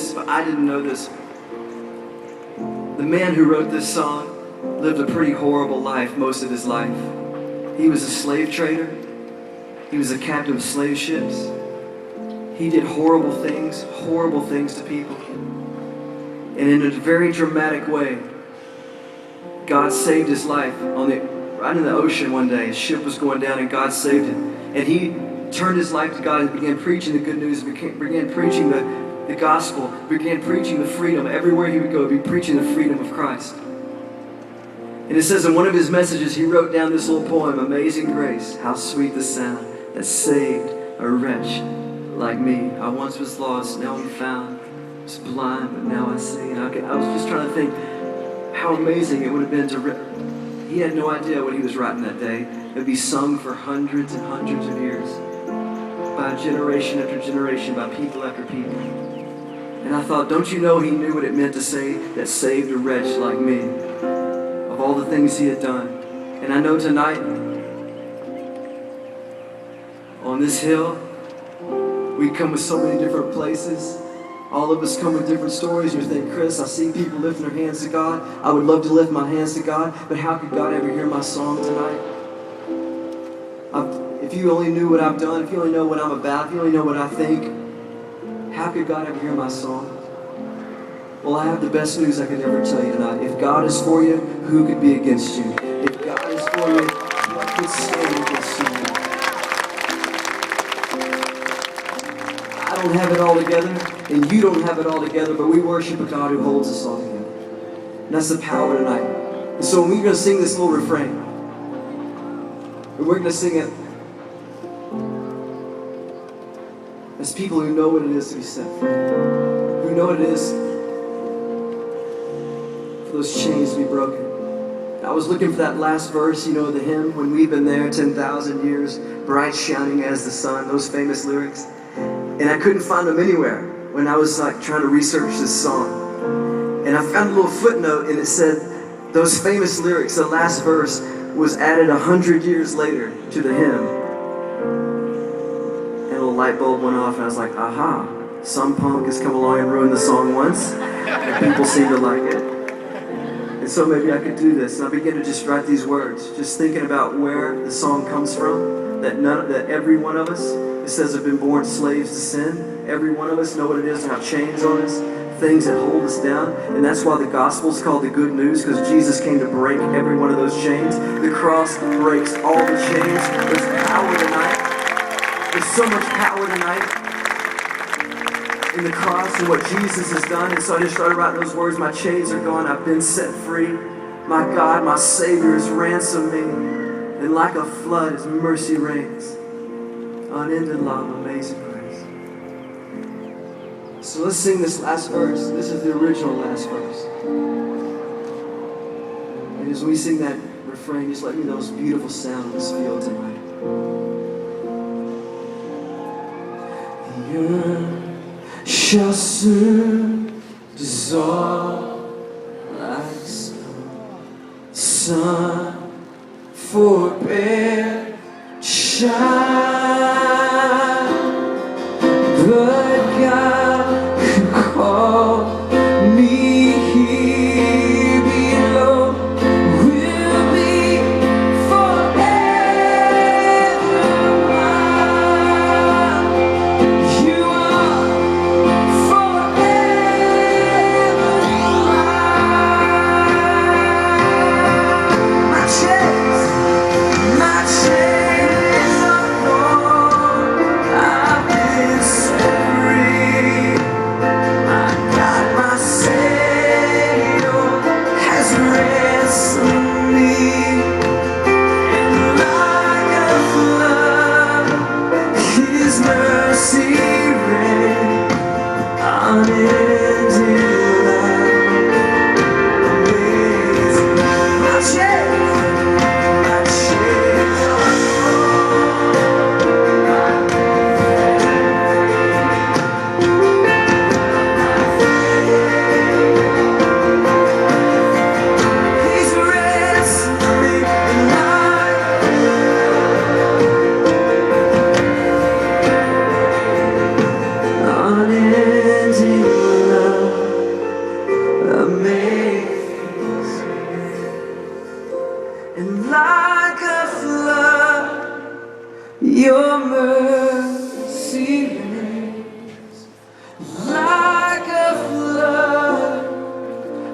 this, but I didn't know this. The man who wrote this song lived a pretty horrible life most of his life. He was a slave trader. He was a captain of slave ships. He did horrible things to people. And in a very dramatic way, God saved his life right in the ocean one day. His ship was going down and God saved him. And he turned his life to God and began preaching the good news, began preaching the gospel, began preaching the freedom. Everywhere he would go, he'd be preaching the freedom of Christ. And it says in one of his messages, he wrote down this little poem, Amazing Grace, how sweet the sound that saved a wretch like me. I once was lost, now I'm found. I was blind, but now I see. And I was just trying to think how amazing it would have been to He had no idea what he was writing that day. It would be sung for hundreds and hundreds of years, by generation after generation, by people after people. And I thought, don't you know he knew what it meant to say that saved a wretch like me, of all the things he had done. And I know tonight, on this hill, we come with so many different places. All of us come with different stories. You think, Chris, I see people lifting their hands to God. I would love to lift my hands to God, but how could God ever hear my song tonight? If you only knew what I've done, if you only know what I'm about, if you only know what I think, how could God ever hear my song? Well, I have the best news I could ever tell you tonight. If God is for you, who could be against you? If God is for you, what could stand against you? I don't have it all together, and you don't have it all together, but we worship a God who holds us all together. And that's the power tonight. And so we're going to sing this little refrain. And we're going to sing it as people who know what it is to be set free. Who know what it is for those chains to be broken. I was looking for that last verse, you know, the hymn, when we've been there 10,000 years, bright shining as the sun, those famous lyrics. And I couldn't find them anywhere when I was like trying to research this song. And I found a little footnote and it said those famous lyrics, the last verse was added 100 years later to the hymn. And a little light bulb went off and I was like, aha, some punk has come along and ruined the song once and people seem to like it. And so maybe I could do this. And I began to just write these words, just thinking about where the song comes from, that every one of us, it says, have been born slaves to sin. Every one of us know what it is to have chains on us, things that hold us down. And that's why the gospel is called the good news, because Jesus came to break every one of those chains. The cross breaks all the chains. There's power tonight. There's so much power tonight in the cross and what Jesus has done. And so I just started writing those words. My chains are gone. I've been set free. My God, my Savior has ransomed me. And like a flood, His mercy reigns. Unending love, amazing grace. So let's sing this last verse. This is the original last verse. And as we sing that refrain, just let me know those beautiful sound of this field tonight. The earth shall soon dissolve like snow. Sun forbear shine. But God who called me here below will be forever mine. You are forever mine. My chains are gone. I've been set free. My God, my Savior has ransomed me. And like a flood, His mercy reigns. Unending love, amazing. My chains are He's ransomed me, and unending Your mercy reigns like a flood.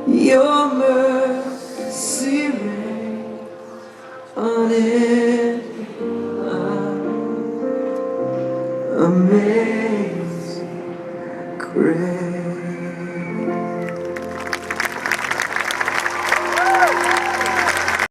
Your mercy reigns unending love. Amazing grace.